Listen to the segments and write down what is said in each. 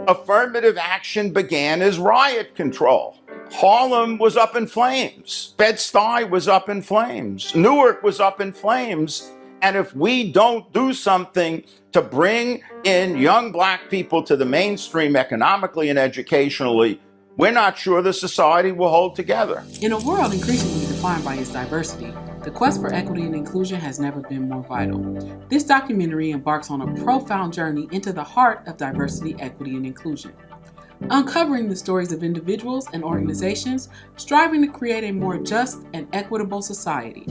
Affirmative action began as riot control. Harlem was up in flames. Bed-Stuy was up in flames. Newark was up in flames. And if we don't do something to bring in young black people to the mainstream economically and educationally, we're not sure the society will hold together. In a world increasingly defined by its diversity, the quest for equity and inclusion has never been more vital. This documentary embarks on a profound journey into the heart of diversity, equity, and inclusion, uncovering the stories of individuals and organizations striving to create a more just and equitable society.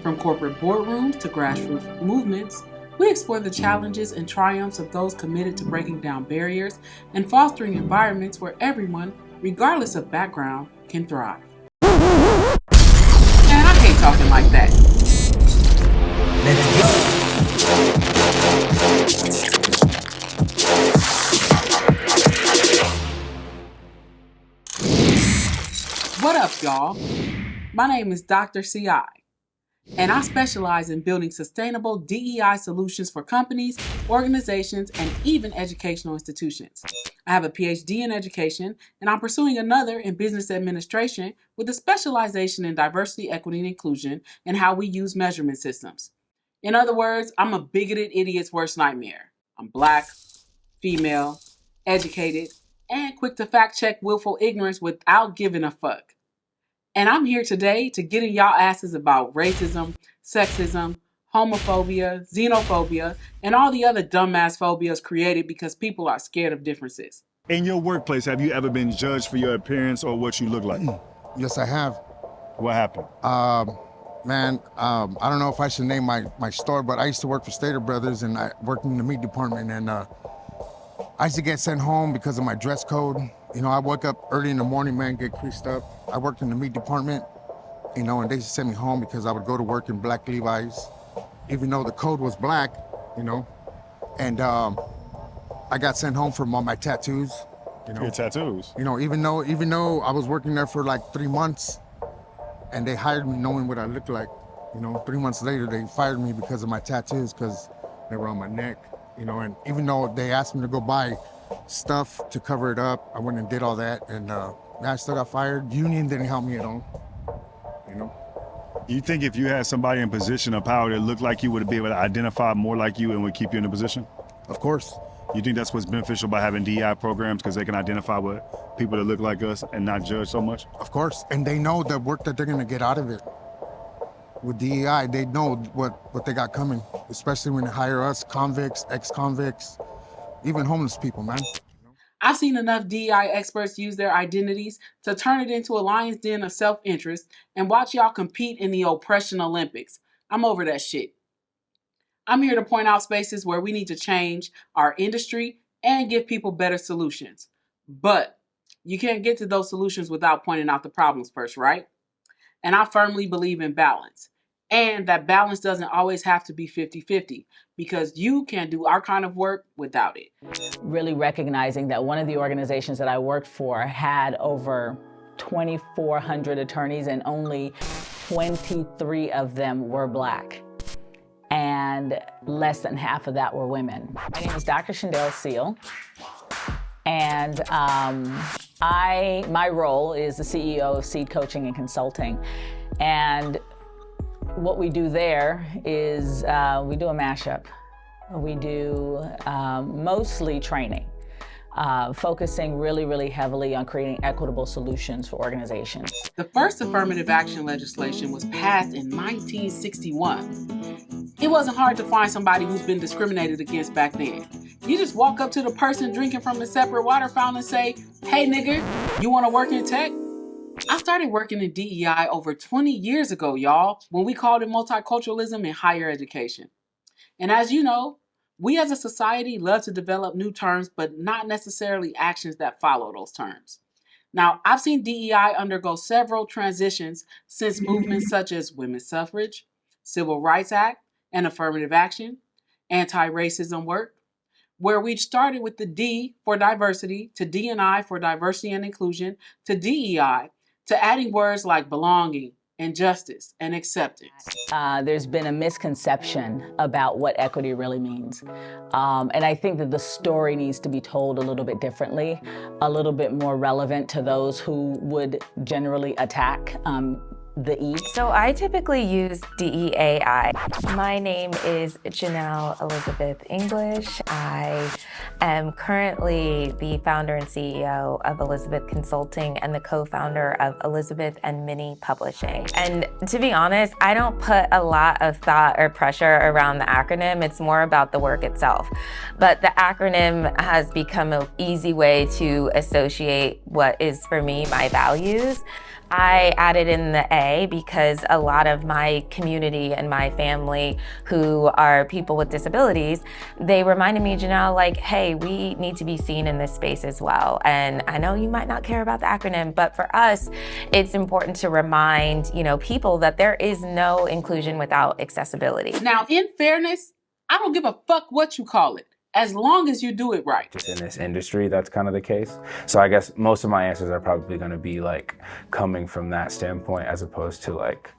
From corporate boardrooms to grassroots movements, we explore the challenges and triumphs of those committed to breaking down barriers and fostering environments where everyone, regardless of background, can thrive. And I hate talking like that. Let's go. What up, y'all? My name is Dr. C.I., and I specialize in building sustainable DEI solutions for companies, organizations, and even educational institutions. I have a PhD in education, and I'm pursuing another in business administration with a specialization in diversity, equity, and inclusion and how we use measurement systems. In other words, I'm a bigoted idiot's worst nightmare. I'm black, female, educated, and quick to fact-check willful ignorance without giving a fuck. And I'm here today to get in y'all asses about racism, sexism, homophobia, xenophobia, and all the other dumbass phobias created because people are scared of differences. In your workplace, have you ever been judged for your appearance or what you look like? Yes, I have. What happened? I don't know if I should name my store, but I used to work for Stater Brothers, and I worked in the meat department, and I used to get sent home because of my dress code. You know, I woke up early in the morning, man, get creased up. I worked in the meat department, you know, and they used to send me home because I would go to work in black Levi's, even though the code was black, you know. And I got sent home for all my tattoos. You know, your tattoos? You know, even though I was working there for like 3 months, and they hired me knowing what I looked like. You know, 3 months later, they fired me because of my tattoos, because they were on my neck. You know, and even though they asked me to go buy stuff to cover it up, I went and did all that, and I still got fired. Union didn't help me at all, you know. You think if you had somebody in position of power that looked like you, would be able to identify more like you and would keep you in a position? Of course. You think that's what's beneficial by having DEI programs, because they can identify what people that look like us and not judge so much? Of course, and they know the work that they're gonna get out of it. With DEI, they know what they got coming, especially when they hire us, convicts, ex-convicts, even homeless people, man. I've seen enough DEI experts use their identities to turn it into a lion's den of self-interest and watch y'all compete in the oppression Olympics. I'm over that shit. I'm here to point out spaces where we need to change our industry and give people better solutions. But you can't get to those solutions without pointing out the problems first, right? And I firmly believe in balance. And that balance doesn't always have to be 50-50, because you can't do our kind of work without it. Really recognizing that one of the organizations that I worked for had over 2,400 attorneys and only 23 of them were Black. And less than half of that were women. My name is Dr. Shandell Seal. And my role is the CEO of Seed Coaching and Consulting. And what we do there is we do a mashup. We do mostly training, focusing really, really heavily on creating equitable solutions for organizations. The first affirmative action legislation was passed in 1961. It wasn't hard to find somebody who's been discriminated against back then. You just walk up to the person drinking from a separate water fountain and say, "Hey nigger, you wanna work in tech?" I started working in DEI over 20 years ago, y'all, when we called it multiculturalism in higher education. And as you know, we as a society love to develop new terms, but not necessarily actions that follow those terms. Now, I've seen DEI undergo several transitions since movements such as women's suffrage, Civil Rights Act, and affirmative action, anti-racism work, where we started with the D for diversity, to D&I for diversity and inclusion, to DEI, to adding words like belonging, and justice and acceptance. There's been a misconception about what equity really means. And I think that the story needs to be told a little bit differently, a little bit more relevant to those who would generally attack the E. So I typically use DEAI. My name is Janelle Elizabeth English. I am currently the founder and CEO of Elizabeth Consulting and the co-founder of Elizabeth and Minnie Publishing. And to be honest, I don't put a lot of thought or pressure around the acronym. It's more about the work itself. But the acronym has become an easy way to associate what is for me my values. I added in the A because a lot of my community and my family who are people with disabilities, they reminded me, Janelle, like, hey, we need to be seen in this space as well. And I know you might not care about the acronym, but for us, it's important to remind, people that there is no inclusion without accessibility. Now, in fairness, I don't give a fuck what you call it, as long as you do it right. Just in this industry, that's kind of the case. So I guess most of my answers are probably going to be like coming from that standpoint as opposed to like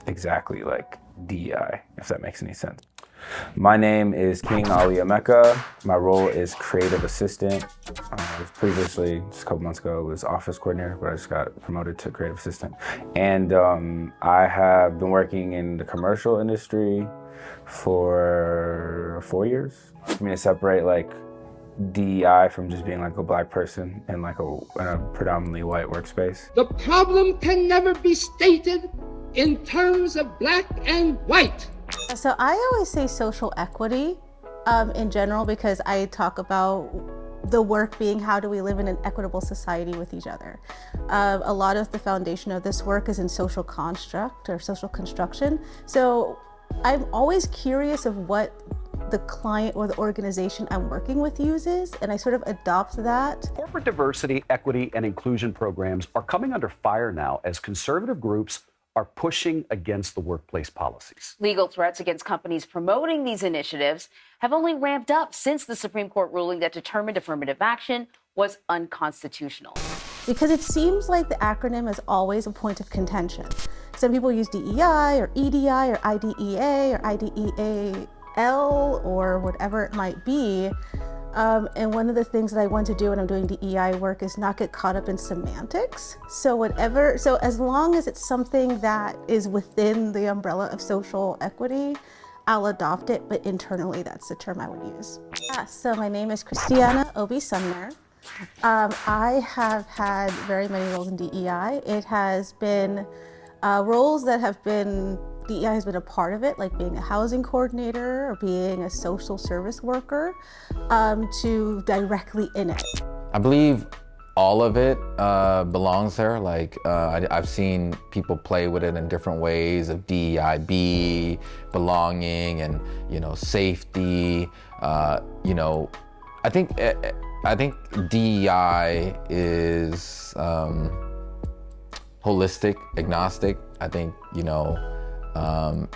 exactly like DEI, if that makes any sense. My name is King Ali Emeka. My role is creative assistant. Previously, just a couple months ago, was office coordinator, but I just got promoted to creative assistant. And I have been working in the commercial industry for 4 years. I mean, to separate like DEI from just being like a black person in like in a predominantly white workspace. The problem can never be stated in terms of black and white. So I always say social equity in general, because I talk about the work being how do we live in an equitable society with each other. A lot of the foundation of this work is in social construct or social construction. So I'm always curious of what the client or the organization I'm working with uses, and I sort of adopt that. Corporate diversity, equity, and inclusion programs are coming under fire now as conservative groups are pushing against the workplace policies. Legal threats against companies promoting these initiatives have only ramped up since the Supreme Court ruling that determined affirmative action was unconstitutional. Because it seems like the acronym is always a point of contention. Some people use DEI or EDI or IDEA or IDEAL or whatever it might be. And one of the things that I want to do when I'm doing DEI work is not get caught up in semantics. So as long as it's something that is within the umbrella of social equity, I'll adopt it, but internally that's the term I would use. So my name is Christiana Obi Sumner. I have had very many roles in DEI. It has been roles that have been, DEI has been a part of it, like being a housing coordinator or being a social service worker, to directly in it. I believe all of it belongs there. Like I've seen people play with it in different ways of DEIB, belonging, and safety. I think DEI is holistic, agnostic. I think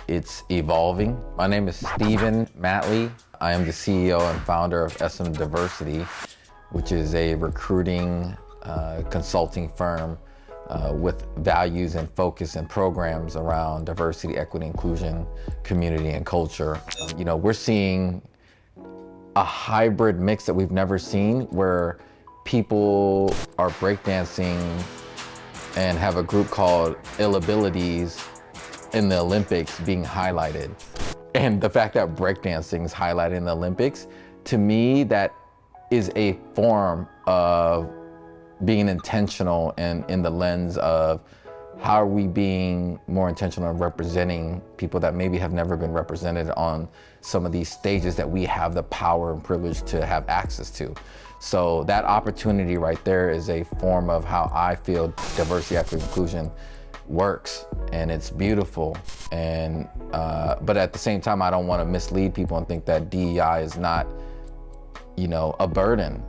it's evolving. My name is Stephen Matley. I am the CEO and founder of SM Diversity, which is a recruiting consulting firm with values and focus and programs around diversity, equity, inclusion, community, and culture. We're seeing a hybrid mix that we've never seen, where people are breakdancing and have a group called Ill Abilities in the Olympics being highlighted. And the fact that breakdancing is highlighted in the Olympics, to me, that is a form of being intentional and in the lens of how are we being more intentional in representing people that maybe have never been represented on some of these stages that we have the power and privilege to have access to. So that opportunity right there is a form of how I feel diversity, equity, inclusion works, and it's beautiful. And but at the same time, I don't want to mislead people and think that DEI is not, a burden.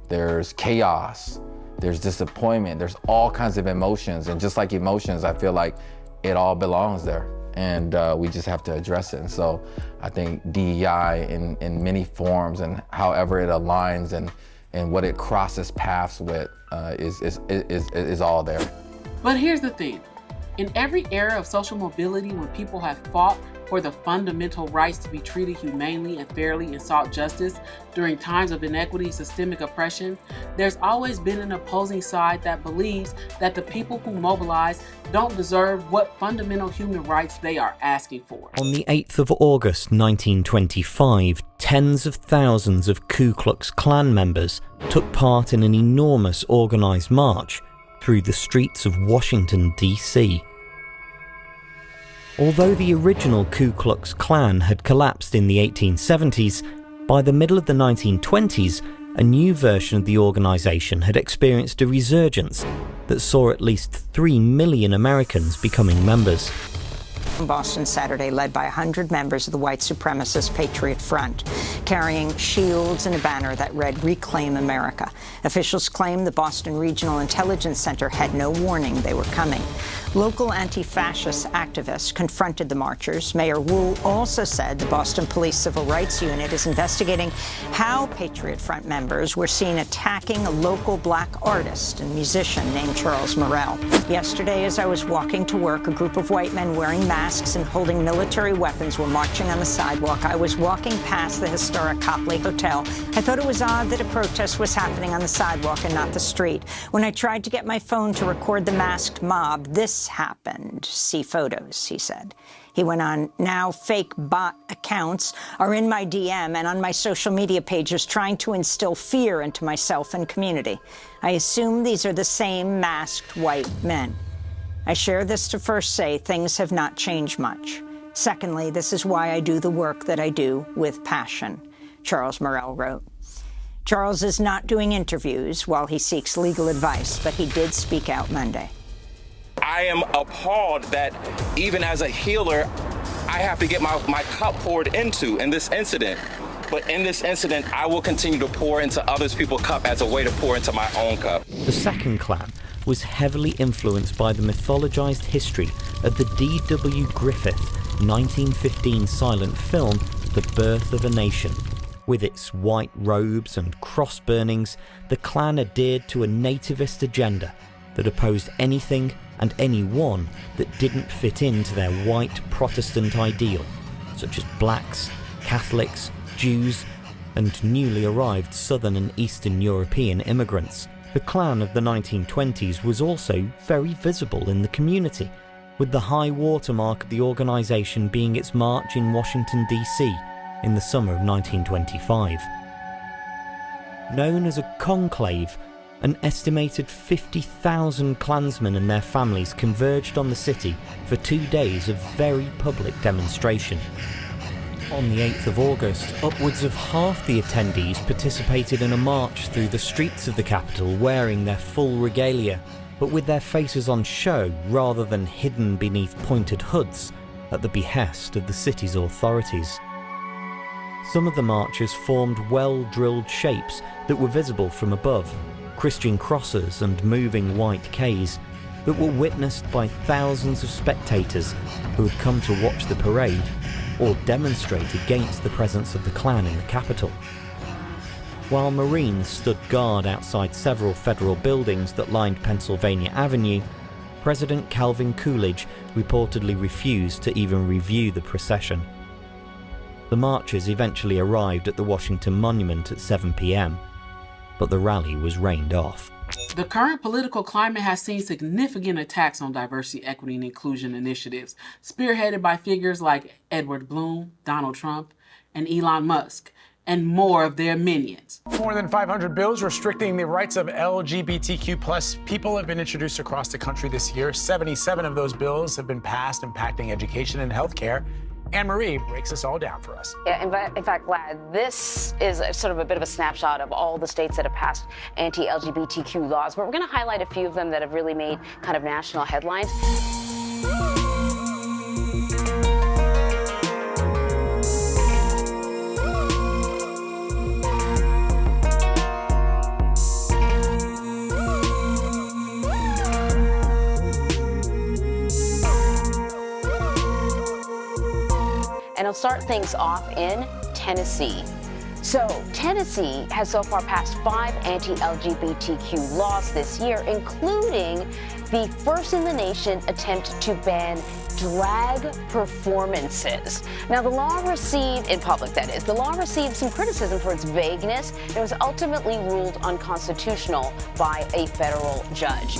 There's chaos, there's disappointment, there's all kinds of emotions, and just like emotions, I feel like it all belongs there, and we just have to address it. And so I think DEI in many forms and however it aligns and what it crosses paths with is all there. But here's the thing. In every era of social mobility, when people have fought for the fundamental rights to be treated humanely and fairly and sought justice during times of inequity and systemic oppression, there's always been an opposing side that believes that the people who mobilize don't deserve what fundamental human rights they are asking for. On the 8th of August 1925, tens of thousands of Ku Klux Klan members took part in an enormous organised march through the streets of Washington, D.C. Although the original Ku Klux Klan had collapsed in the 1870s, by the middle of the 1920s, a new version of the organisation had experienced a resurgence that saw at least 3 million Americans becoming members. In Boston Saturday, led by 100 members of the white supremacist Patriot Front, carrying shields and a banner that read, "Reclaim America." Officials claim the Boston Regional Intelligence Center had no warning they were coming. Local anti-fascist activists confronted the marchers. Mayor Wu also said the Boston Police Civil Rights Unit is investigating how Patriot Front members were seen attacking a local black artist and musician named Charles Morrell. Yesterday, as I was walking to work, a group of white men wearing masks and holding military weapons were marching on the sidewalk. I was walking past the historic Copley Hotel. I thought it was odd that a protest was happening on the sidewalk and not the street. When I tried to get my phone to record the masked mob, this happened. See photos, he said. He went on, now fake bot accounts are in my DM and on my social media pages trying to instill fear into myself and community. I assume these are the same masked white men. I share this to first say things have not changed much. Secondly, this is why I do the work that I do with passion, Charles Morrell wrote. Charles is not doing interviews while he seeks legal advice, but he did speak out Monday. I am appalled that even as a healer, I have to get my cup poured into in this incident. But in this incident, I will continue to pour into others people's cup as a way to pour into my own cup. The second Klan was heavily influenced by the mythologized history of the D.W. Griffith 1915 silent film, The Birth of a Nation. With its white robes and cross burnings, the Klan adhered to a nativist agenda that opposed anything and anyone that didn't fit into their white Protestant ideal, such as blacks, Catholics, Jews, and newly arrived Southern and Eastern European immigrants. The Klan of the 1920s was also very visible in the community, with the high watermark of the organisation being its march in Washington, D.C. in the summer of 1925. Known as a conclave, an estimated 50,000 Klansmen and their families converged on the city for 2 days of very public demonstration. On the 8th of August, upwards of half the attendees participated in a march through the streets of the capital wearing their full regalia, but with their faces on show rather than hidden beneath pointed hoods at the behest of the city's authorities. Some of the marchers formed well-drilled shapes that were visible from above, Christian crosses and moving white Ks that were witnessed by thousands of spectators who had come to watch the parade or demonstrate against the presence of the Klan in the capital. While Marines stood guard outside several federal buildings that lined Pennsylvania Avenue, President Calvin Coolidge reportedly refused to even review the procession. The marchers eventually arrived at the Washington Monument at 7 p.m, but the rally was rained off. The current political climate has seen significant attacks on diversity, equity, and inclusion initiatives, spearheaded by figures like Edward Blum, Donald Trump, and Elon Musk, and more of their minions. More than 500 bills restricting the rights of LGBTQ+ people have been introduced across the country this year. 77 of those bills have been passed, impacting education and healthcare. Anne-Marie breaks this all down for us. Yeah, in fact, Glad, this is sort of a bit of a snapshot of all the states that have passed anti-LGBTQ laws, but we're going to highlight a few of them that have really made kind of national headlines. And I'll start things off in Tennessee. So Tennessee has so far passed 5 anti-LGBTQ laws this year, including the first in the nation attempt to ban drag performances. Now, the law received, in public that is, the law received some criticism for its vagueness. It was ultimately ruled unconstitutional by a federal judge.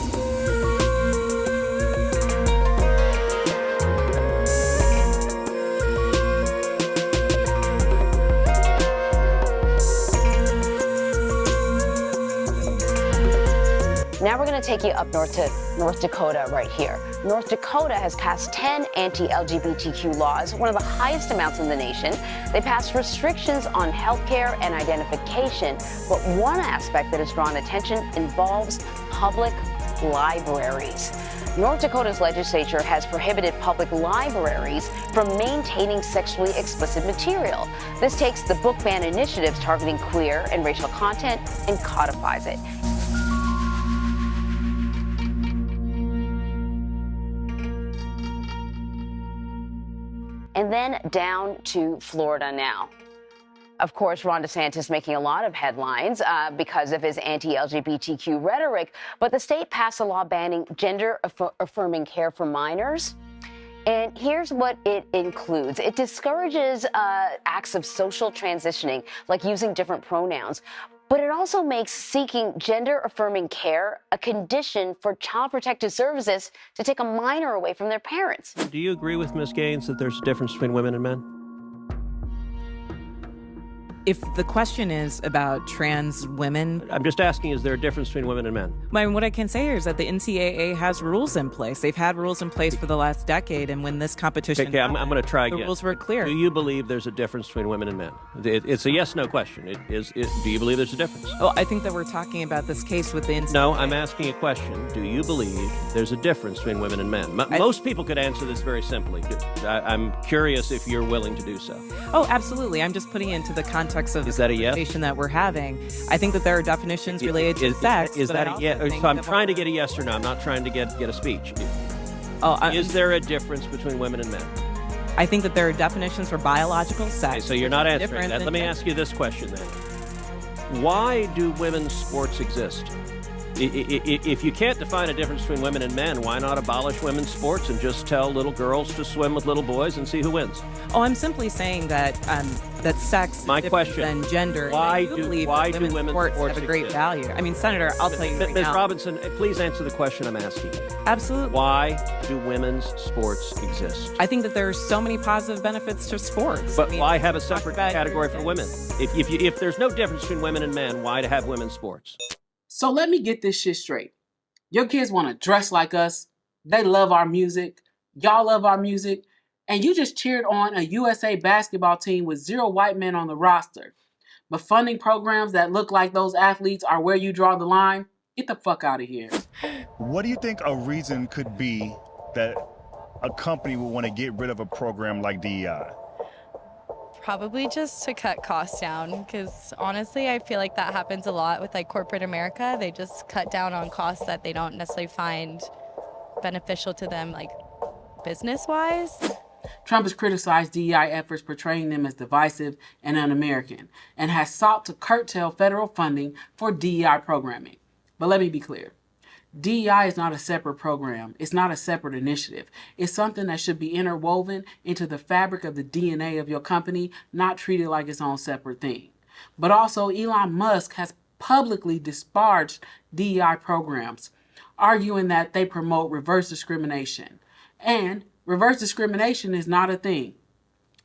Now we're going to take you up north to North Dakota right here. North Dakota has passed 10 anti-LGBTQ laws, one of the highest amounts in the nation. They passed restrictions on healthcare and identification, but one aspect that has drawn attention involves public libraries. North Dakota's legislature has prohibited public libraries from maintaining sexually explicit material. This takes the book ban initiatives targeting queer and racial content and codifies it. And then down to Florida now. Of course, Ron DeSantis making a lot of headlines because of his anti-LGBTQ rhetoric, but the state passed a law banning gender-affirming care for minors. And here's what it includes. It discourages acts of social transitioning, like using different pronouns. But it also makes seeking gender-affirming care a condition for Child Protective Services to take a minor away from their parents. Do you agree with Ms. Gaines that there's a difference between women and men? If the question is about trans women... I'm just asking, is there a difference between women and men? What I can say here is that the NCAA has rules in place. They've had rules in place for the last decade, and when this competition Okay, I'm going to try again. The rules were clear. Do you believe there's a difference between women and men? It's a yes-no question. Do you believe there's a difference? Well, I think that we're talking about this case with the NCAA. No, I'm asking a question. Do you believe there's a difference between women and men? Most people could answer this very simply. I'm curious if you're willing to do so. Oh, absolutely. I'm just putting it into the context of is that a yes? That we're having. I think that there are definitions related to sex. Is that a yes? So I'm trying to get a yes or no. I'm not trying to get a speech. Is there a difference between women and men? I think that there are definitions for biological sex. Okay, so you're not answering that. Let me ask you this question then. Why do women's sports exist? If you can't define a difference between women and men, why not abolish women's sports and just tell little girls to swim with little boys and see who wins? Oh, I'm simply saying that that sex My is different question, than gender. Why do women's sports have a great exist? value? I mean, Senator, I'll tell you right Ms. now. Robinson, please answer the question I'm asking you. Absolutely. Why do women's sports exist? I think that there are so many positive benefits to sports. But why have a separate category for women? If there's no difference between women and men, why to have women's sports? So let me get this shit straight. Your kids want to dress like us. They love our music. Y'all love our music. And you just cheered on a USA basketball team with 0 white men on the roster. But funding programs that look like those athletes are where you draw the line. Get the fuck out of here. What do you think a reason could be that a company would want to get rid of a program like DEI? Probably just to cut costs down, because honestly, I feel like that happens a lot with like corporate America. They just cut down on costs that they don't necessarily find beneficial to them, like business-wise. Trump has criticized DEI efforts, portraying them as divisive and un-American, and has sought to curtail federal funding for DEI programming. But let me be clear. DEI is not a separate program. It's not a separate initiative. It's something that should be interwoven into the fabric of the DNA of your company, not treated like its own separate thing. But also, Elon Musk has publicly disparaged DEI programs, arguing that they promote reverse discrimination. And reverse discrimination is not a thing.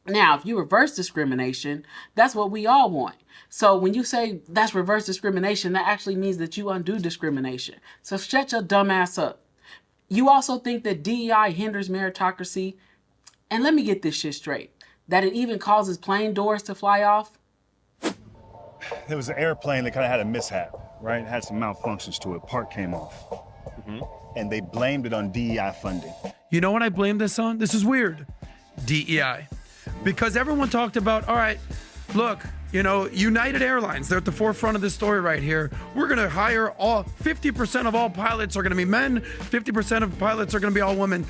Now, if you reverse discrimination, that's what we all want. So when you say that's reverse discrimination, that actually means that you undo discrimination. So shut your dumb ass up. You also think that DEI hinders meritocracy? And let me get this shit straight. That it even causes plane doors to fly off? There was an airplane that kind of had a mishap, right? It had some malfunctions to it. Part came off. And they blamed it on DEI funding. You know what I blame this on? This is weird. DEI. Because everyone talked about, all right, look, you know, United Airlines, they're at the forefront of this story right here. We're going to hire 50% of all pilots are going to be men, 50% of pilots are going to be all women.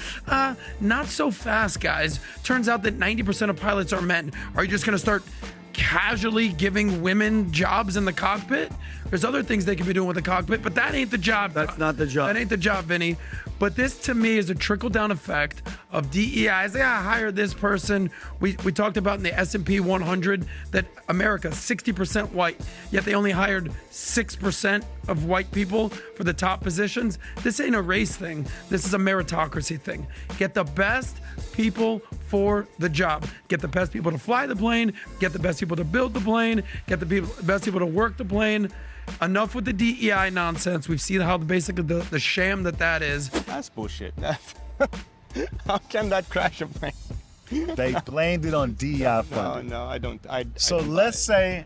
Not so fast, guys. Turns out that 90% of pilots are men. Are you just going to start casually giving women jobs in the cockpit? There's other things they could be doing with the cockpit, but that ain't the job. That's not the job. That ain't the job, Vinny. But this to me is a trickle-down effect of DEI. I say I hired this person. We talked about in the S&P 100 that America 60% white, yet they only hired 6% of white people for the top positions. This ain't a race thing. This is a meritocracy thing. Get the best people for the job. Get the best people to fly the plane. Get the best people to build the plane. Get the best people to work the plane. Enough with the DEI nonsense. We've seen how basically the sham that is. That's bullshit. How can that crash a plane? They blamed it on DEI funding. No, I don't. So let's say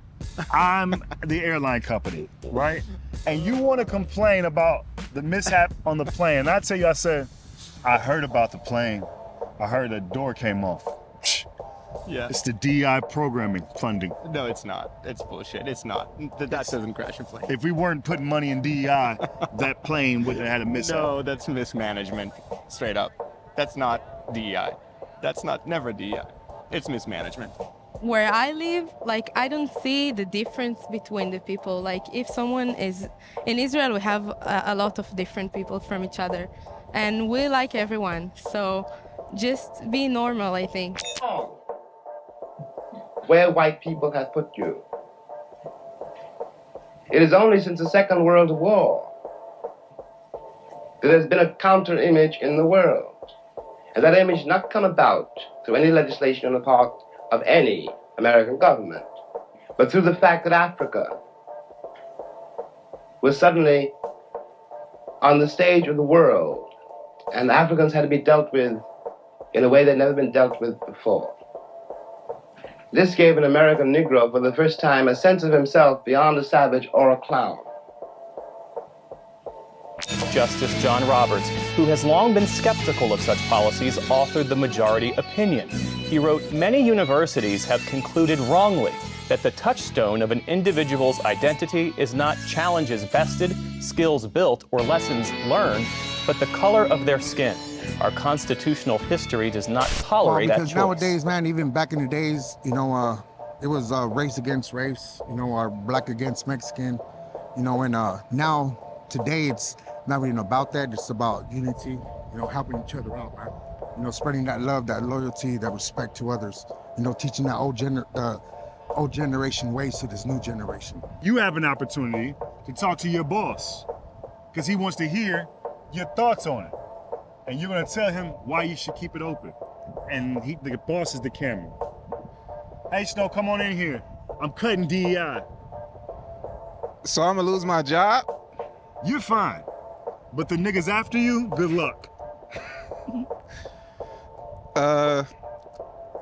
I'm the airline company, right? And you want to complain about the mishap on the plane. And I tell you, I said, I heard about the plane. I heard a door came off. Yeah. It's the DEI programming funding. No, it's not. It's bullshit. It's not. That doesn't crash a plane. If we weren't putting money in DEI, that plane wouldn't have had a mishap. No, that's mismanagement, straight up. That's not DEI. That's never DEI. It's mismanagement. Where I live, like, I don't see the difference between the people. Like, if someone is in Israel, we have a lot of different people from each other, and we like everyone. So just be normal, I think. Where white people have put you. It is only since the Second World War that there's been a counter image in the world. And that image not come about through any legislation on the part of any American government, but through the fact that Africa was suddenly on the stage of the world, and the Africans had to be dealt with in a way they'd never been dealt with before. This gave an American Negro for the first time a sense of himself beyond a savage or a clown. Justice John Roberts, who has long been skeptical of such policies, authored the majority opinion. He wrote, "Many universities have concluded wrongly that the touchstone of an individual's identity is not challenges vested, skills built, or lessons learned, but the color of their skin. Our constitutional history does not tolerate that choice." Because nowadays, man, even back in the days, it was race against race, or black against Mexican, and now, today, it's not even about that. It's about unity, helping each other out, man. Spreading that love, that loyalty, that respect to others, teaching that old generation ways to this new generation. You have an opportunity to talk to your boss because he wants to hear your thoughts on it. And you're gonna tell him why you should keep it open. And the boss is the camera. Hey, Snow, come on in here. I'm cutting DEI. So I'm gonna lose my job? You're fine. But the niggas after you, good luck.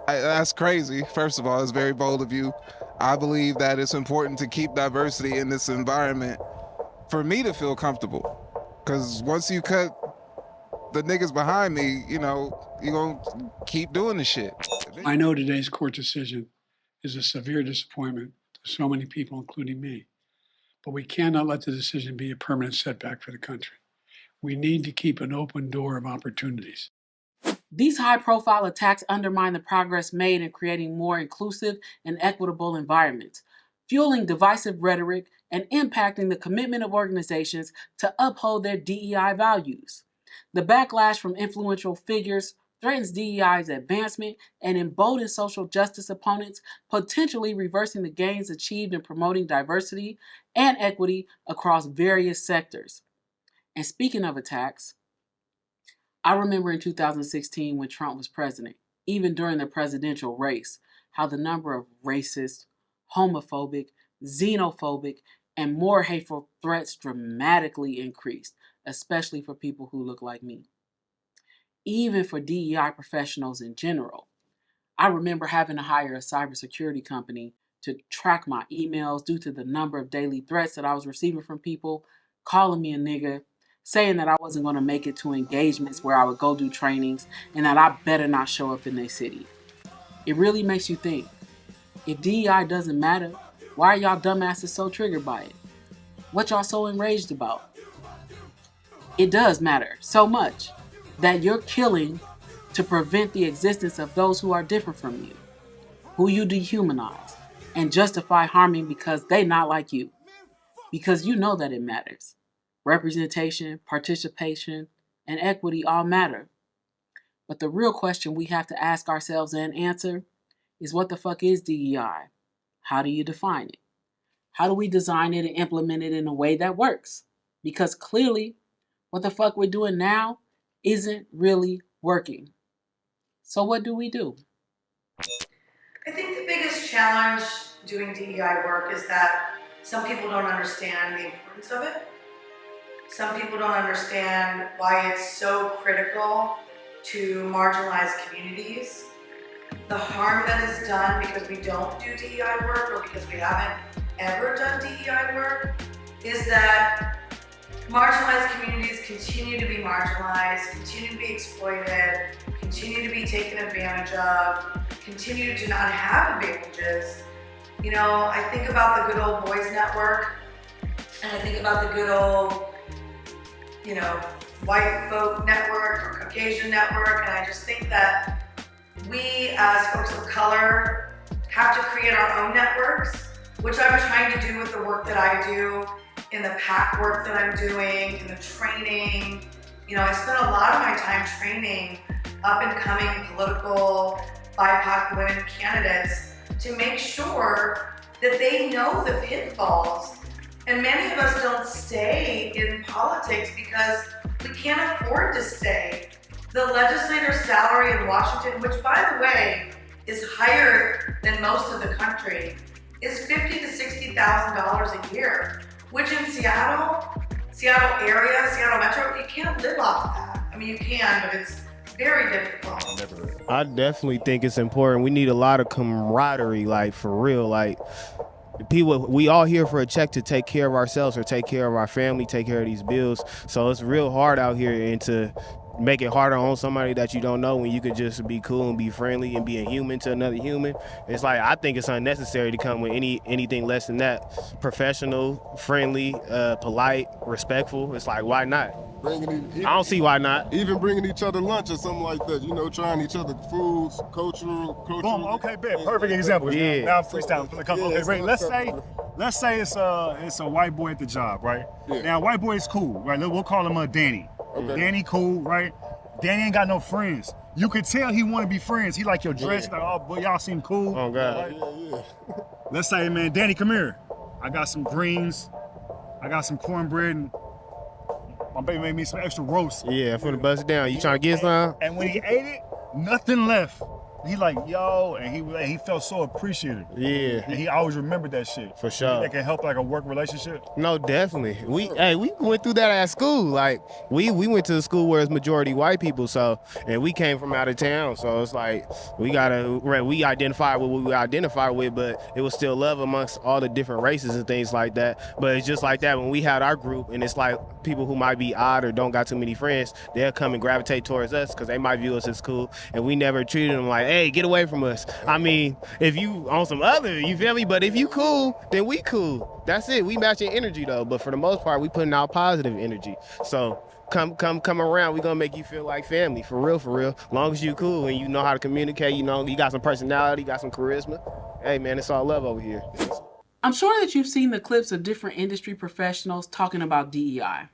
That's crazy. First of all, it's very bold of you. I believe that it's important to keep diversity in this environment for me to feel comfortable. Because once you cut the niggas behind me, you're gonna keep doing the shit. I know today's court decision is a severe disappointment to so many people, including me. But we cannot let the decision be a permanent setback for the country. We need to keep an open door of opportunities. These high-profile attacks undermine the progress made in creating more inclusive and equitable environments, fueling divisive rhetoric and impacting the commitment of organizations to uphold their DEI values. The backlash from influential figures threatens DEI's advancement and emboldens social justice opponents, potentially reversing the gains achieved in promoting diversity and equity across various sectors. And speaking of attacks, I remember in 2016 when Trump was president, even during the presidential race, how the number of racist, homophobic, xenophobic, and more hateful threats dramatically increased, especially for people who look like me. Even for DEI professionals in general. I remember having to hire a cybersecurity company to track my emails due to the number of daily threats that I was receiving from people calling me a nigga, saying that I wasn't going to make it to engagements where I would go do trainings and that I better not show up in their city. It really makes you think, if DEI doesn't matter, why are y'all dumbasses so triggered by it? What y'all so enraged about? It does matter so much that you're killing to prevent the existence of those who are different from you, who you dehumanize and justify harming because they not like you. Because you know that it matters. Representation, participation, and equity all matter. But the real question we have to ask ourselves and answer is, what the fuck is DEI? How do you define it? How do we design it and implement it in a way that works? Because clearly, what the fuck we're doing now isn't really working. So what do we do? I think the biggest challenge doing DEI work is that some people don't understand the importance of it. Some people don't understand why it's so critical to marginalized communities. The harm that is done because we don't do DEI work or because we haven't ever done DEI work is that marginalized communities continue to be marginalized, continue to be exploited, continue to be taken advantage of, continue to not have advantages. You know, I think about the good old boys network, and I think about the good old, you know, white folk network or Caucasian network, and I just think that we as folks of color have to create our own networks, which I'm trying to do with the work that I do, in the PAC work that I'm doing, in the training. You know, I spend a lot of my time training up and coming political BIPOC women candidates to make sure that they know the pitfalls. And many of us don't stay in politics because we can't afford to stay. The legislator's salary in Washington, which by the way, is higher than most of the country, is $50,000 to $60,000 a year, which in Seattle area, Seattle Metro, you can't live off that. I mean, you can, but it's very difficult. I definitely think it's important. We need a lot of camaraderie, like for real. Like people, we all here for a check to take care of ourselves or take care of our family, take care of these bills. So it's real hard out here, and to make it harder on somebody that you don't know when you could just be cool and be friendly and be a human to another human. It's like, I think it's unnecessary to come with anything less than that. Professional, friendly, polite, respectful. It's like, why not? I don't see why not. Even bringing each other lunch or something like that, you know, trying each other foods, cultural. Boom, okay, bet. Perfect example. Yeah. Now I'm freestyling. Okay, great. Let's say it's a white boy at the job, right? Yeah. Now, white boy is cool, right? We'll call him Danny. Okay. Danny cool, right? Danny ain't got no friends. You could tell he want to be friends. He like your dress, like, oh, boy, y'all seem cool. Oh, God. Right? Yeah. Let's say, man, Danny, come here. I got some greens. I got some cornbread, and my baby made me some extra roast. Yeah, I'm finna bust it down. You trying to get some? And when he ate it, nothing left. He like, yo, and he felt so appreciative. Yeah. And he always remembered that shit. For sure. That can help like a work relationship. No, definitely. We went through that at school. Like we went to a school where it's majority white people, and we came from out of town. So it's like we identify with what we identify with, but it was still love amongst all the different races and things like that. But it's just like that when we had our group, and it's like people who might be odd or don't got too many friends, they'll come and gravitate towards us because they might view us as cool, and we never treated them like, hey, get away from us. I mean, if you on some other, you feel me? But if you cool, then we cool. That's it. We matching energy though. But for the most part, we putting out positive energy. So come around. We gonna make you feel like family. For real, for real. Long as you cool and you know how to communicate, you know, you got some personality, got some charisma. Hey man, it's all love over here. I'm sure that you've seen the clips of different industry professionals talking about DEI.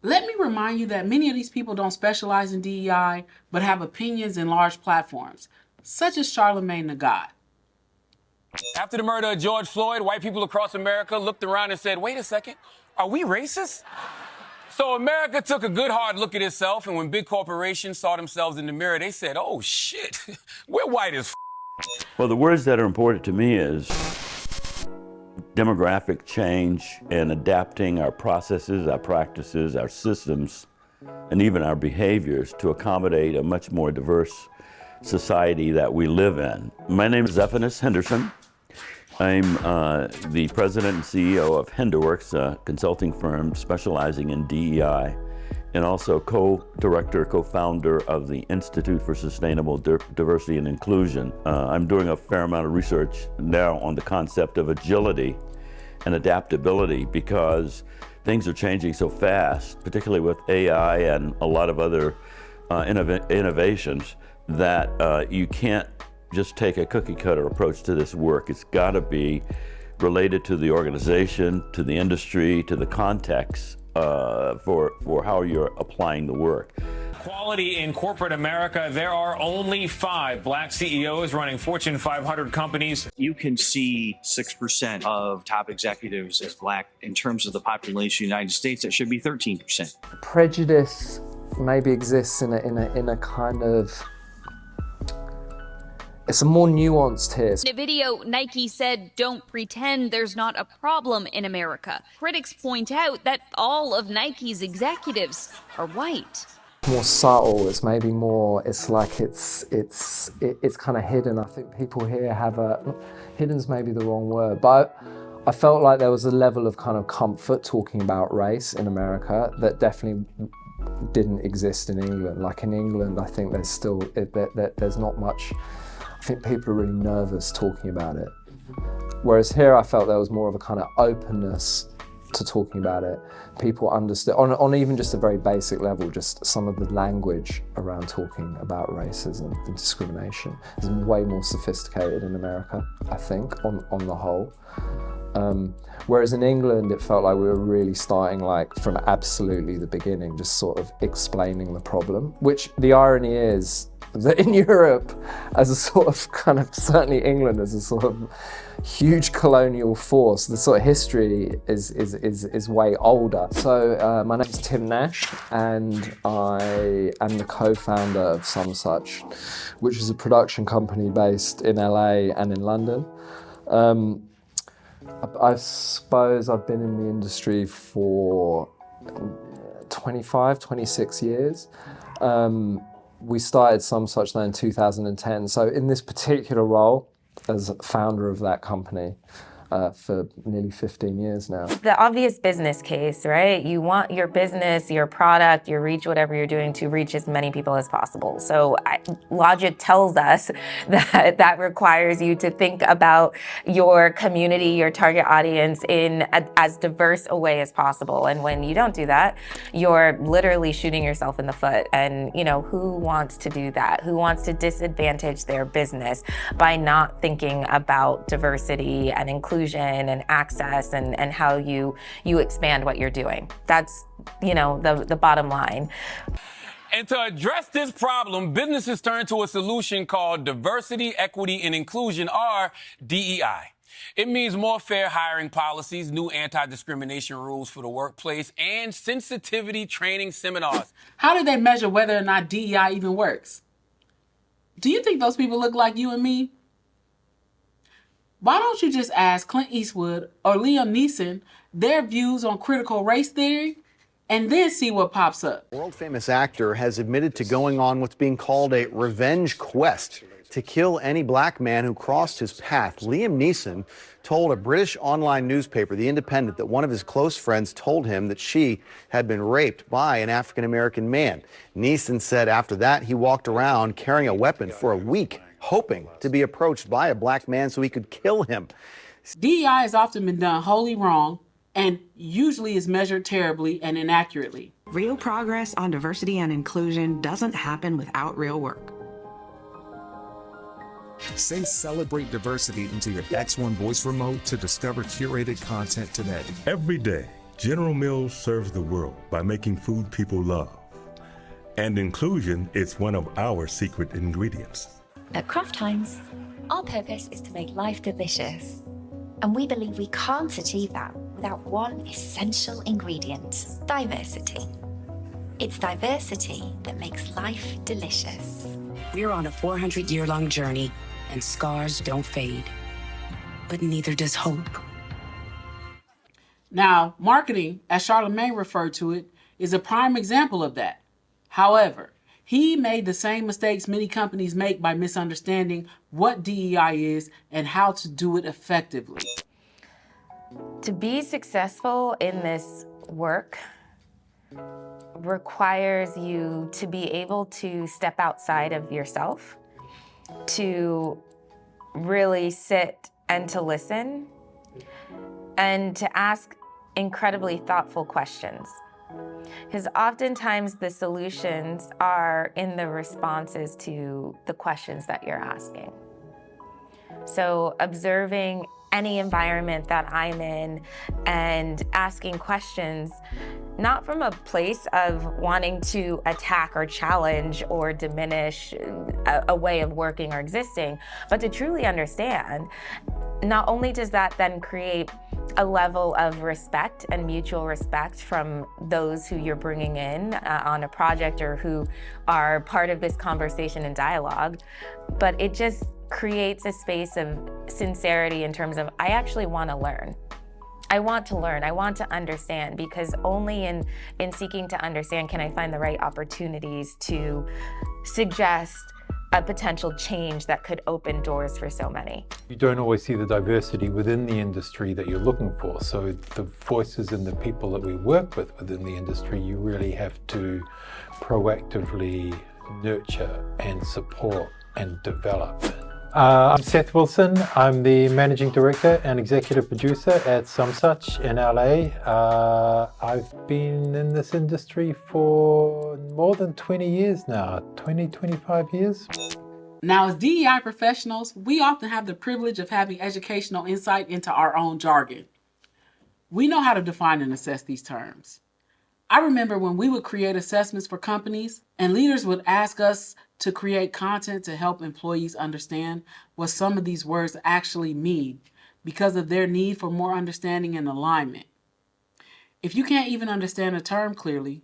Let me remind you that many of these people don't specialize in DEI, but have opinions in large platforms, such as Charlamagne the God. After the murder of George Floyd, white people across America looked around and said, wait a second, are we racist? So America took a good hard look at itself, and when big corporations saw themselves in the mirror, they said, oh shit, we're white as f***. Well, the words that are important to me is demographic change and adapting our processes, our practices, our systems, and even our behaviors to accommodate a much more diverse society that we live in. My name is Zephaniah Henderson. I'm the president and CEO of HenderWorks, a consulting firm specializing in DEI, and also co-director, co-founder of the Institute for Sustainable Diversity and Inclusion. I'm doing a fair amount of research now on the concept of agility and adaptability because things are changing so fast, particularly with AI and a lot of other innovations, that you can't just take a cookie cutter approach to this work. It's gotta be related to the organization, to the industry, to the context for how you're applying the work. Quality in corporate America. There are only 5 black CEOs running Fortune 500 companies. You can see 6% of top executives as black. In terms of the population of the United States, that should be 13%. Prejudice maybe exists in a kind of, it's a more nuanced here. In a video, Nike said, "Don't pretend there's not a problem in America." Critics point out that all of Nike's executives are white. More subtle, it's maybe more, it's like it's kind of hidden. I think people here have hidden's maybe the wrong word, but I felt like there was a level of kind of comfort talking about race in America that definitely didn't exist in England. Like in England, I think there's still, there's not much, I think people are really nervous talking about it. Whereas here I felt there was more of a kind of openness to talking about it. People understood, on even just a very basic level, just some of the language around talking about racism and discrimination is way more sophisticated in America, I think, on the whole. Whereas in England, it felt like we were really starting like from absolutely the beginning, just sort of explaining the problem, which the irony is that in Europe, as a sort of kind of, certainly England as a sort of huge colonial force, the sort of history is way older. So my name's Tim Nash, and I am the co-founder of Some Such, which is a production company based in LA and in London. I suppose I've been in the industry for 25, 26 years. We started Some Such then in 2010. So in this particular role, as founder of that company for nearly 15 years now. The obvious business case, right? You want your business, your product, your reach, whatever you're doing to reach as many people as possible. So logic tells us that that requires you to think about your community, your target audience in as diverse a way as possible. And when you don't do that, you're literally shooting yourself in the foot. And you know, who wants to do that? Who wants to disadvantage their business by not thinking about diversity and inclusion and access and how you expand what you're doing? That's, you know, the bottom line. And to address this problem, businesses turn to a solution called Diversity, Equity, and Inclusion, or DEI. It means more fair hiring policies, new anti-discrimination rules for the workplace, and sensitivity training seminars. How do they measure whether or not DEI even works? Do you think those people look like you and me? Why don't you just ask Clint Eastwood or Liam Neeson their views on critical race theory and then see what pops up? World-famous actor has admitted to going on what's being called a revenge quest to kill any black man who crossed his path. Liam Neeson told a British online newspaper, The Independent, that one of his close friends told him that she had been raped by an African-American man. Neeson said after that he walked around carrying a weapon for a week, hoping to be approached by a black man so he could kill him. DEI has often been done wholly wrong and usually is measured terribly and inaccurately. Real progress on diversity and inclusion doesn't happen without real work. Say celebrate diversity into your X1 voice remote to discover curated content today. Every day, General Mills serves the world by making food people love. And inclusion is one of our secret ingredients. At Kraft Heinz, our purpose is to make life delicious. And we believe we can't achieve that without one essential ingredient: diversity. It's diversity that makes life delicious. We're on a 400-year-long journey, and scars don't fade. But neither does hope. Now, marketing, as Charlemagne referred to it, is a prime example of that. However, he made the same mistakes many companies make by misunderstanding what DEI is and how to do it effectively. To be successful in this work requires you to be able to step outside of yourself, to really sit and to listen, and to ask incredibly thoughtful questions. Because oftentimes the solutions are in the responses to the questions that you're asking. So observing any environment that I'm in and asking questions, not from a place of wanting to attack or challenge or diminish a way of working or existing, but to truly understand. Not only does that then create a level of respect and mutual respect from those who you're bringing in on a project or who are part of this conversation and dialogue, but it just creates a space of sincerity in terms of, I actually want to learn. I want to learn, I want to understand, because only in seeking to understand can I find the right opportunities to suggest a potential change that could open doors for so many. You don't always see the diversity within the industry that you're looking for. So the voices and the people that we work with within the industry, you really have to proactively nurture and support and develop. I'm Seth Wilson. I'm the Managing Director and Executive Producer at Some Such in LA. I've been in this industry for more than 20 years now, 25 years. Now, as DEI professionals, we often have the privilege of having educational insight into our own jargon. We know how to define and assess these terms. I remember when we would create assessments for companies and leaders would ask us to create content to help employees understand what some of these words actually mean because of their need for more understanding and alignment. If you can't even understand a term clearly,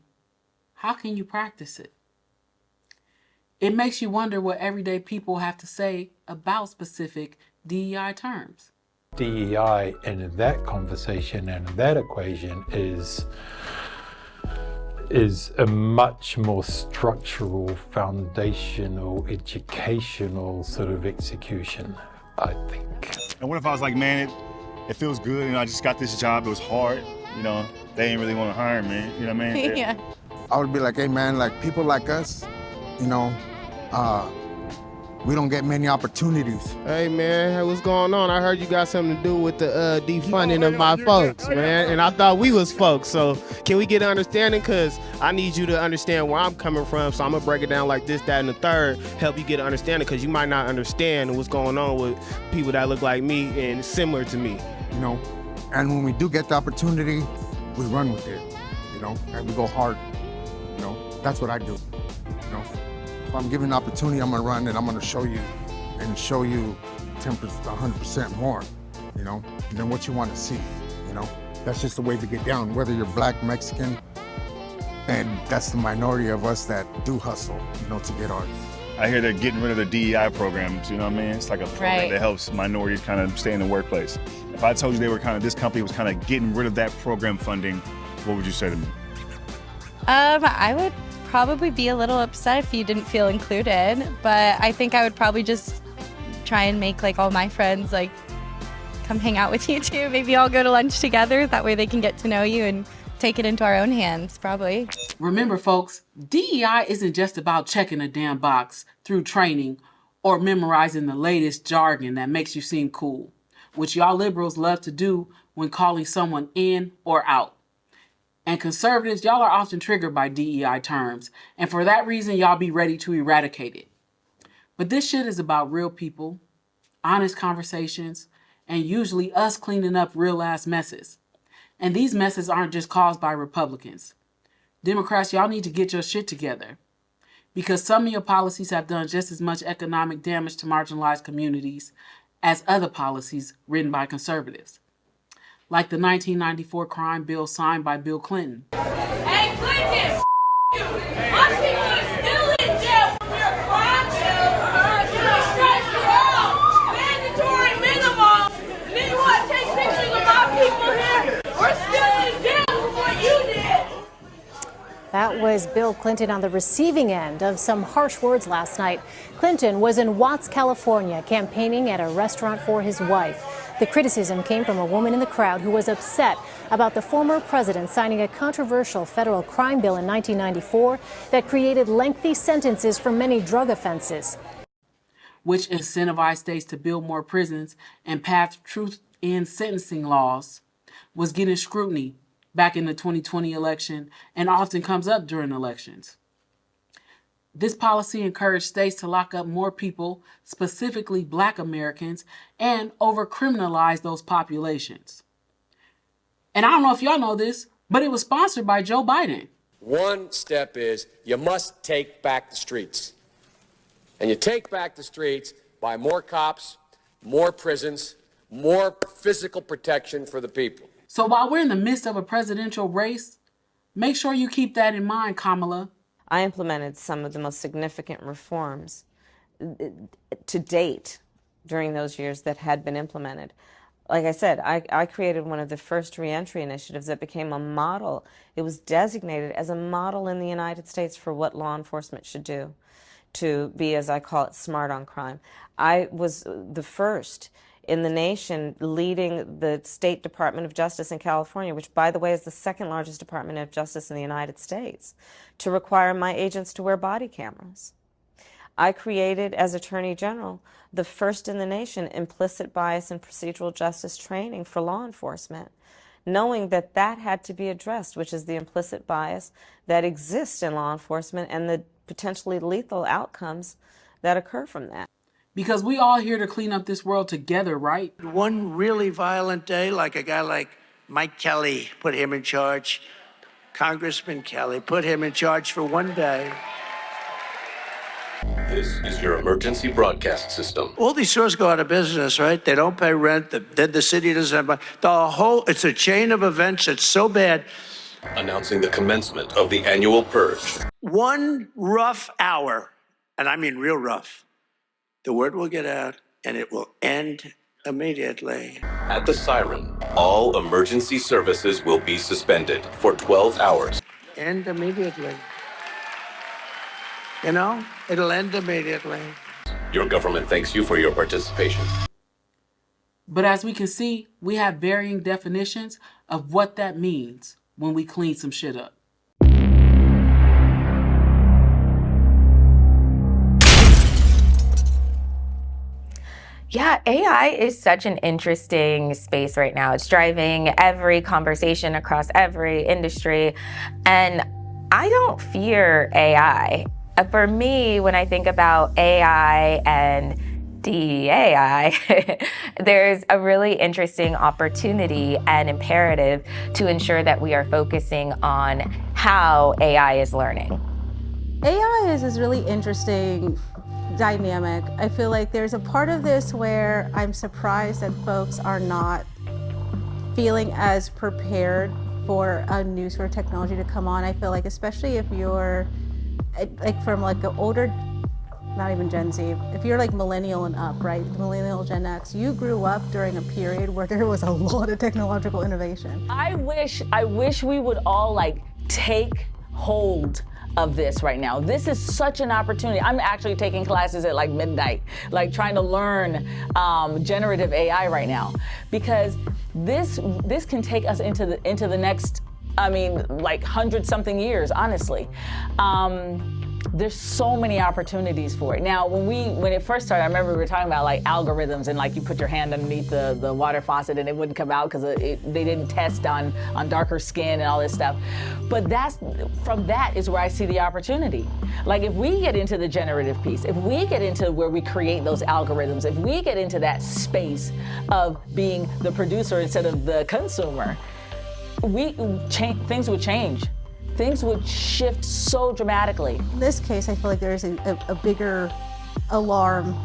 how can you practice it? It makes you wonder what everyday people have to say about specific DEI terms. DEI in that conversation and that equation is a much more structural, foundational, educational sort of execution, I think. And what if I was like, man, it feels good, I just got this job, it was hard, they ain't really want to hire me, you know what I mean? Yeah. I would be like, hey man, like people like us, we don't get many opportunities. Hey man, hey, what's going on? I heard you got something to do with the defunding of my folks, man. And I thought we was folks. So can we get an understanding? Cause I need you to understand where I'm coming from. So I'm gonna break it down like this, that, and the third. Help you get an understanding, cause you might not understand what's going on with people that look like me and similar to me. And when we do get the opportunity, we run with it, and we go hard. That's what I do. If I'm given an opportunity, I'm gonna run and I'm gonna show you 10%, 100% more, than what you want to see, That's just the way to get down, whether you're black, Mexican, and that's the minority of us that do hustle, to get ours. I hear they're getting rid of the DEI programs, you know what I mean? It's like a program that helps minorities kind of stay in the workplace. If I told you they were this company was kind of getting rid of that program funding, what would you say to me? I would probably be a little upset if you didn't feel included, but I think I would probably just try and make all my friends come hang out with you too. Maybe all go to lunch together. That way they can get to know you and take it into our own hands, probably. Remember folks, DEI isn't just about checking a damn box through training or memorizing the latest jargon that makes you seem cool, which y'all liberals love to do when calling someone in or out. And conservatives, y'all are often triggered by DEI terms, and for that reason, y'all be ready to eradicate it. But this shit is about real people, honest conversations, and usually us cleaning up real-ass messes. And these messes aren't just caused by Republicans. Democrats, y'all need to get your shit together, because some of your policies have done just as much economic damage to marginalized communities as other policies written by conservatives. Like the 1994 crime bill signed by Bill Clinton. Hey, Clinton, you! My people are still in jail for your crime bill. You strike it out. Mandatory minimum. And then you want to take pictures of my people here? We're still in jail for what you did. That was Bill Clinton on the receiving end of some harsh words last night. Clinton was in Watts, California, campaigning at a restaurant for his wife. The criticism came from a woman in the crowd who was upset about the former president signing a controversial federal crime bill in 1994 that created lengthy sentences for many drug offenses, which incentivized states to build more prisons and pass truth in sentencing laws, was getting scrutiny back in the 2020 election and often comes up during elections. This policy encouraged states to lock up more people, specifically Black Americans, and over-criminalize those populations. And I don't know if y'all know this, but it was sponsored by Joe Biden. One step is you must take back the streets. And you take back the streets by more cops, more prisons, more physical protection for the people. So while we're in the midst of a presidential race, make sure you keep that in mind, Kamala. I implemented some of the most significant reforms to date during those years that had been implemented. Like I said, I created one of the first reentry initiatives that became a model. It was designated as a model in the United States for what law enforcement should do to be, as I call it, smart on crime. I was the first in the nation leading the State Department of Justice in California, which, by the way, is the second largest Department of Justice in the United States, to require my agents to wear body cameras. I created, as Attorney General, the first in the nation implicit bias and procedural justice training for law enforcement, knowing that that had to be addressed, which is the implicit bias that exists in law enforcement and the potentially lethal outcomes that occur from that. Because we all here to clean up this world together, right? One really violent day, like a guy like Mike Kelly, put him in charge. Congressman Kelly, put him in charge for one day. This is your emergency broadcast system. All these stores go out of business, right? They don't pay rent. Then the city doesn't have money. It's a chain of events that's so bad. Announcing the commencement of the annual purge. One rough hour, and I mean real rough, the word will get out and it will end immediately. At the siren, all emergency services will be suspended for 12 hours. End immediately. You know, it'll end immediately. Your government thanks you for your participation. But as we can see, we have varying definitions of what that means when we clean some shit up. Yeah, AI is such an interesting space right now. It's driving every conversation across every industry. And I don't fear AI. For me, when I think about AI and DEI, there's a really interesting opportunity and imperative to ensure that we are focusing on how AI is learning. AI is this really interesting dynamic. I feel like there's a part of this where I'm surprised that folks are not feeling as prepared for a new sort of technology to come on. I feel like, especially if you're like from like an older, not even Gen Z, if you're like millennial and up, right? Millennial, Gen X, you grew up during a period where there was a lot of technological innovation. I wish we would all like take hold of this right now. This is such an opportunity. I'm actually taking classes at like midnight, like trying to learn generative AI right now, because this can take us into the next, I mean, like 100-something years, honestly. There's so many opportunities for it. Now, when it first started, I remember we were talking about like algorithms and like you put your hand underneath the water faucet and it wouldn't come out because they didn't test on darker skin and all this stuff. But from that is where I see the opportunity. Like if we get into the generative piece, if we get into where we create those algorithms, if we get into that space of being the producer instead of the consumer, things would change. Things would shift so dramatically. In this case, I feel like there's a bigger alarm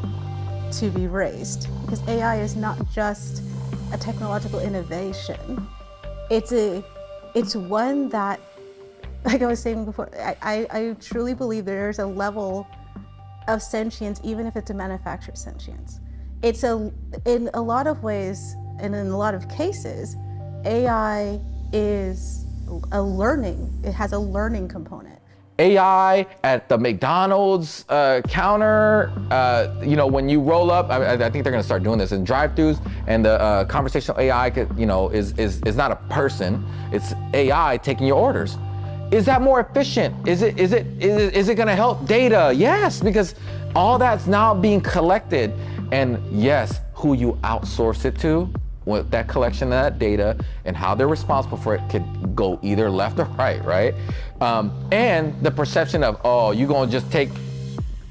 to be raised, because AI is not just a technological innovation. It's one that, like I was saying before, I truly believe there's a level of sentience, even if it's a manufactured sentience. In a lot of ways, and in a lot of cases, AI is it has a learning component. AI at the McDonald's counter, when you roll up, I think they're gonna start doing this in drive-thrus, and the conversational AI, is not a person, it's AI taking your orders. Is that more efficient? Is it gonna help data? Yes, because all that's now being collected, and yes, who you outsource it to with that collection of that data and how they're responsible for it could go either left or right? And the perception of, oh, you gonna just take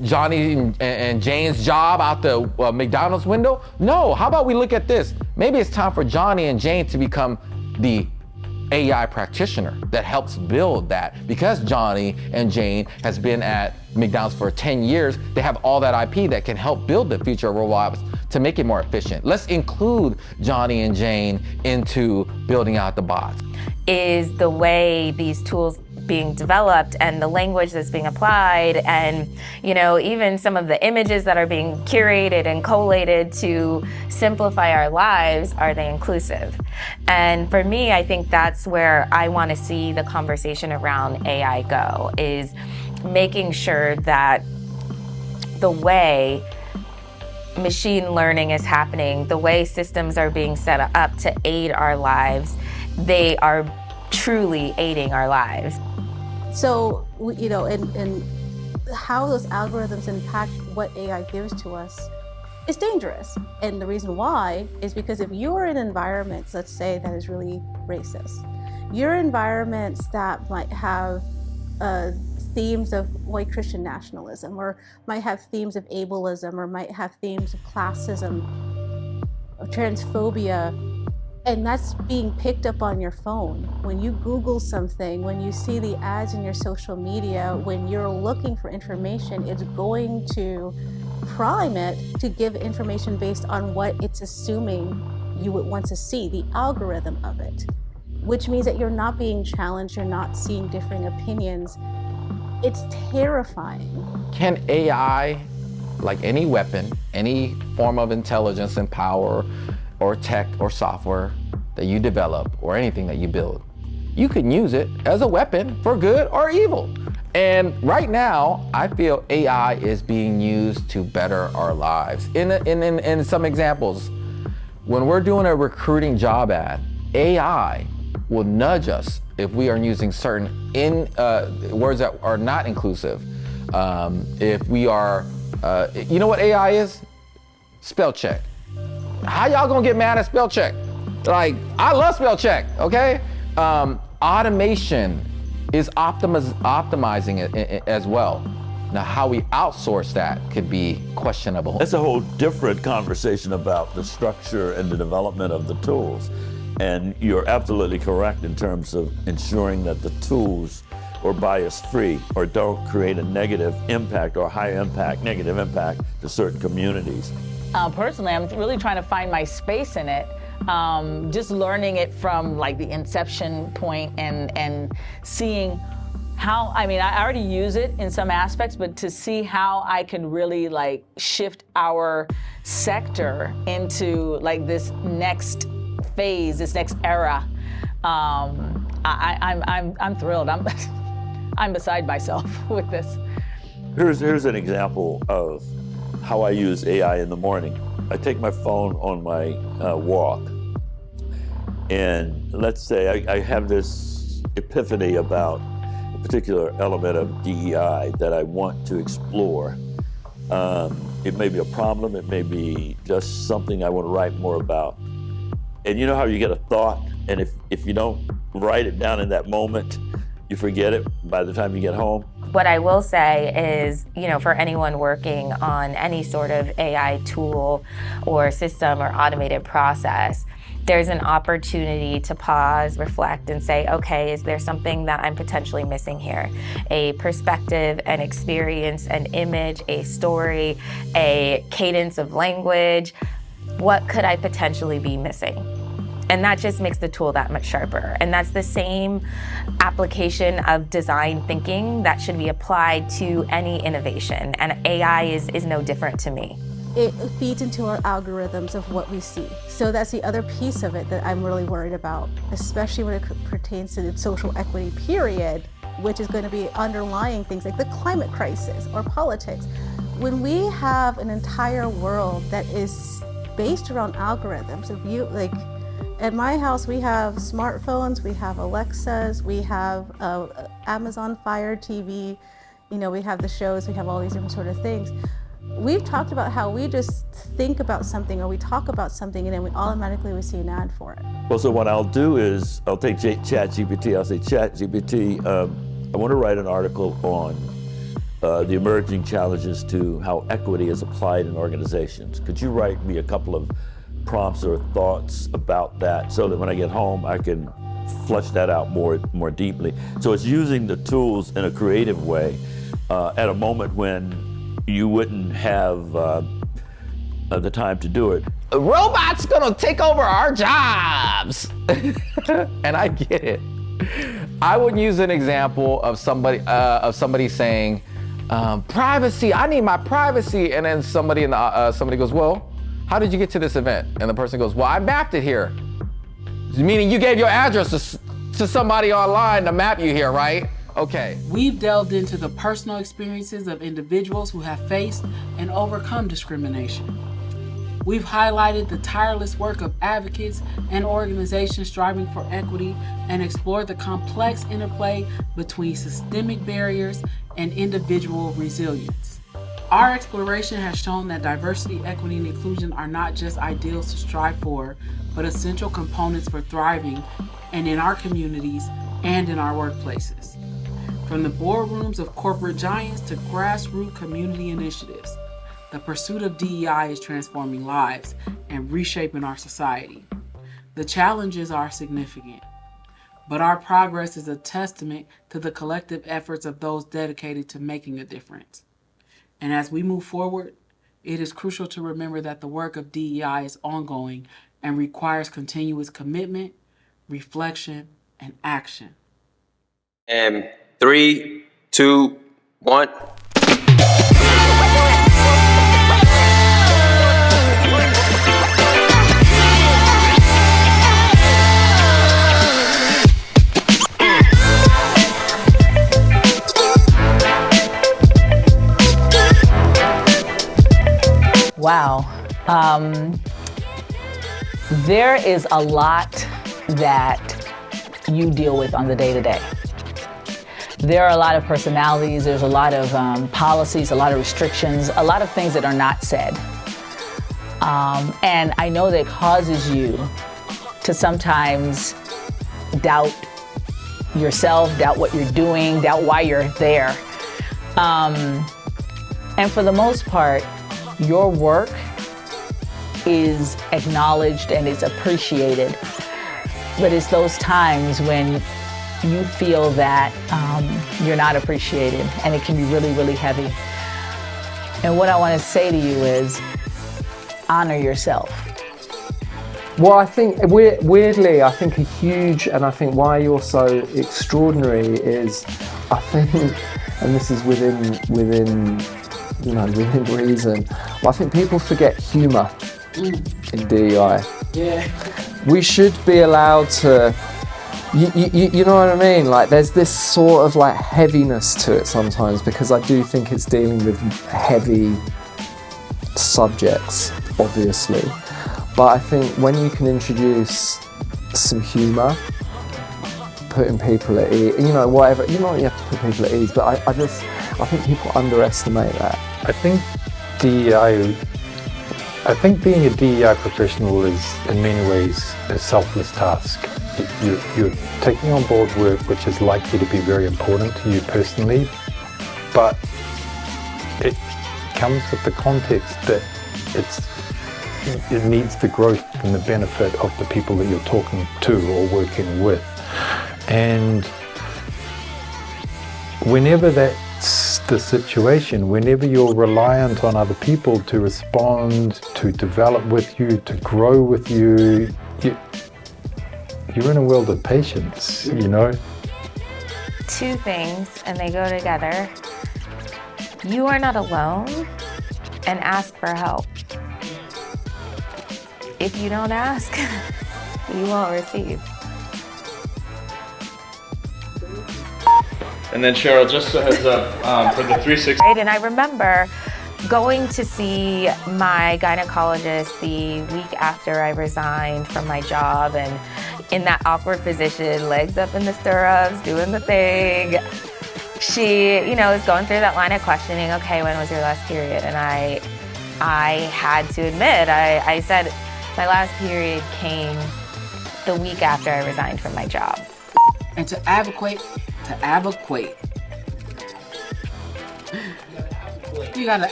Johnny and Jane's job out the McDonald's window? No, how about we look at this? Maybe it's time for Johnny and Jane to become the AI practitioner that helps build that. Because Johnny and Jane has been at McDonald's for 10 years, they have all that IP that can help build the future of robots to make it more efficient. Let's include Johnny and Jane into building out the bots. Is the way these tools being developed and the language that's being applied and, you know, even some of the images that are being curated and collated to simplify our lives, are they inclusive? And for me, I think that's where I want to see the conversation around AI go, is making sure that the way machine learning is happening, the way systems are being set up to aid our lives, they are truly aiding our lives. So, you know, and how those algorithms impact what AI gives to us is dangerous. And the reason why is because if you're in environments, let's say, that is really racist, you're in environments that might have themes of white Christian nationalism, or might have themes of ableism, or might have themes of classism, of transphobia, and that's being picked up on your phone. When you Google something, when you see the ads in your social media, when you're looking for information, it's going to prime it to give information based on what it's assuming you would want to see, the algorithm of it, which means that you're not being challenged, you're not seeing differing opinions. It's terrifying. Can AI, like any weapon, any form of intelligence and power, or tech or software that you develop, or anything that you build, you can use it as a weapon for good or evil. And right now, I feel AI is being used to better our lives. In some examples, when we're doing a recruiting job ad, AI will nudge us if we are using certain words that are not inclusive. If we are, you know what AI is? Spell check. How y'all gonna get mad at spell check? Like, I love spell check, okay? Automation is optimizing it as well. Now, how we outsource that could be questionable. That's a whole different conversation about the structure and the development of the tools. And you're absolutely correct in terms of ensuring that the tools are bias-free or don't create a negative impact or high impact, negative impact to certain communities. Personally, I'm really trying to find my space in it. Just learning it from like the inception point and seeing how, I mean, I already use it in some aspects, but to see how I can really like shift our sector into like this next phase, this next era. I'm thrilled. I'm beside myself with this. Here's an example of how I use AI in the morning. I take my phone on my walk, and let's say I have this epiphany about a particular element of DEI that I want to explore. It may be a problem, it may be just something I want to write more about. And you know how you get a thought, and if you don't write it down in that moment, you forget it by the time you get home? What I will say is, you know, for anyone working on any sort of AI tool or system or automated process, there's an opportunity to pause, reflect, and say, okay, is there something that I'm potentially missing here? A perspective, an experience, an image, a story, a cadence of language. What could I potentially be missing? And that just makes the tool that much sharper. And that's the same application of design thinking that should be applied to any innovation. And AI is no different to me. It feeds into our algorithms of what we see. So that's the other piece of it that I'm really worried about, especially when it pertains to the social equity period, which is going to be underlying things like the climate crisis or politics. When we have an entire world that is based around algorithms, if you like, at my house, we have smartphones, we have Alexas, we have Amazon Fire TV, you know, we have the shows, we have all these different sort of things. we've talked about how we just think about something or we talk about something and then we automatically see an ad for it. Well, so what I'll do is I'll take ChatGPT. I'll say, ChatGPT, I want to write an article on the emerging challenges to how equity is applied in organizations. Could you write me a couple of prompts or thoughts about that so that when I get home I can flesh that out more deeply? So it's using the tools in a creative way at a moment when you wouldn't have the time to do it. Robots gonna take over our jobs. And I get it. I would use an example of somebody saying, privacy, I need my privacy. And then somebody goes, well, how did you get to this event? And the person goes, well, I mapped it here. Meaning you gave your address to somebody online to map you here, right? Okay. We've delved into the personal experiences of individuals who have faced and overcome discrimination. We've highlighted the tireless work of advocates and organizations striving for equity and explored the complex interplay between systemic barriers and individual resilience. Our exploration has shown that diversity, equity, and inclusion are not just ideals to strive for, but essential components for thriving and in our communities and in our workplaces. From the boardrooms of corporate giants to grassroots community initiatives, the pursuit of DEI is transforming lives and reshaping our society. The challenges are significant, but our progress is a testament to the collective efforts of those dedicated to making a difference. And as we move forward, it is crucial to remember that the work of DEI is ongoing and requires continuous commitment, reflection, and action. And 3, 2, 1. Wow. There is a lot that you deal with on the day-to-day. There are a lot of personalities, there's a lot of policies, a lot of restrictions, a lot of things that are not said. And I know that causes you to sometimes doubt yourself, doubt what you're doing, doubt why you're there. And for the most part, your work is acknowledged and is appreciated. But it's those times when you feel that you're not appreciated, and it can be really, really heavy. And what I want to say to you is, honor yourself. Well, I think weirdly, I think a huge, and I think why you're so extraordinary is, I think, and this is within reason, but I think people forget humour in DEI. Yeah. We should be allowed to, you know what I mean? Like, there's this sort of like heaviness to it sometimes, because I do think it's dealing with heavy subjects, obviously. But I think when you can introduce some humour, putting people at ease, whatever, you know, you have to put people at ease, but I think people underestimate that. I think being a DEI professional is in many ways a selfless task. You're taking on board work which is likely to be very important to you personally, but it comes with the context that it needs the growth and the benefit of the people that you're talking to or working with. And whenever that's the situation, whenever you're reliant on other people to respond, to develop with you, to grow with you, you're in a world of patience, you know? Two things, and they go together. You are not alone, and ask for help. If you don't ask, you won't receive. And then Cheryl, just a heads up for the 360. Right, and I remember going to see my gynecologist the week after I resigned from my job, and in that awkward position, legs up in the stirrups, doing the thing. she, was going through that line of questioning. Okay, when was your last period? And I had to admit, I said my last period came the week after I resigned from my job. And to advocate, you gotta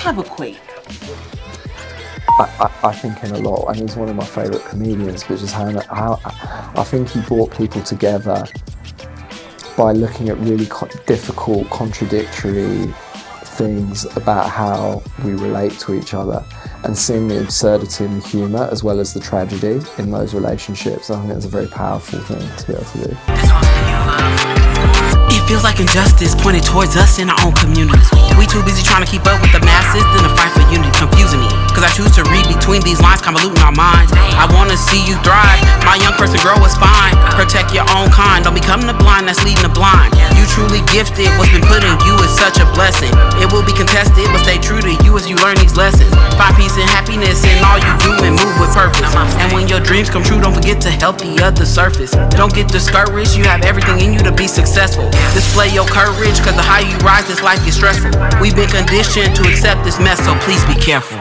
advocate. I think in a lot, and he's one of my favourite comedians, but just how I think he brought people together by looking at really difficult, contradictory things about how we relate to each other and seeing the absurdity and the humour as well as the tragedy in those relationships. I think it's a very powerful thing to be able to do. It feels like injustice pointed towards us in our own communities. We too busy trying to keep up with the masses than to fight for unity, confusing me. Cause I choose to read between these lines, convoluting our minds. I wanna see you thrive, my young person grow a spine. Protect your own kind, don't become the blind that's leading the blind. You truly gifted, what's been put in you is such a blessing. It will be contested, but stay true to you as you learn these lessons. Find peace and happiness in all you do and move with purpose. And when your dreams come true, don't forget to help the other surface. Don't get discouraged, you have everything in you to be successful. Display your courage, cause the higher you rise, this life gets stressful. We've been conditioned to accept this mess, so please be careful.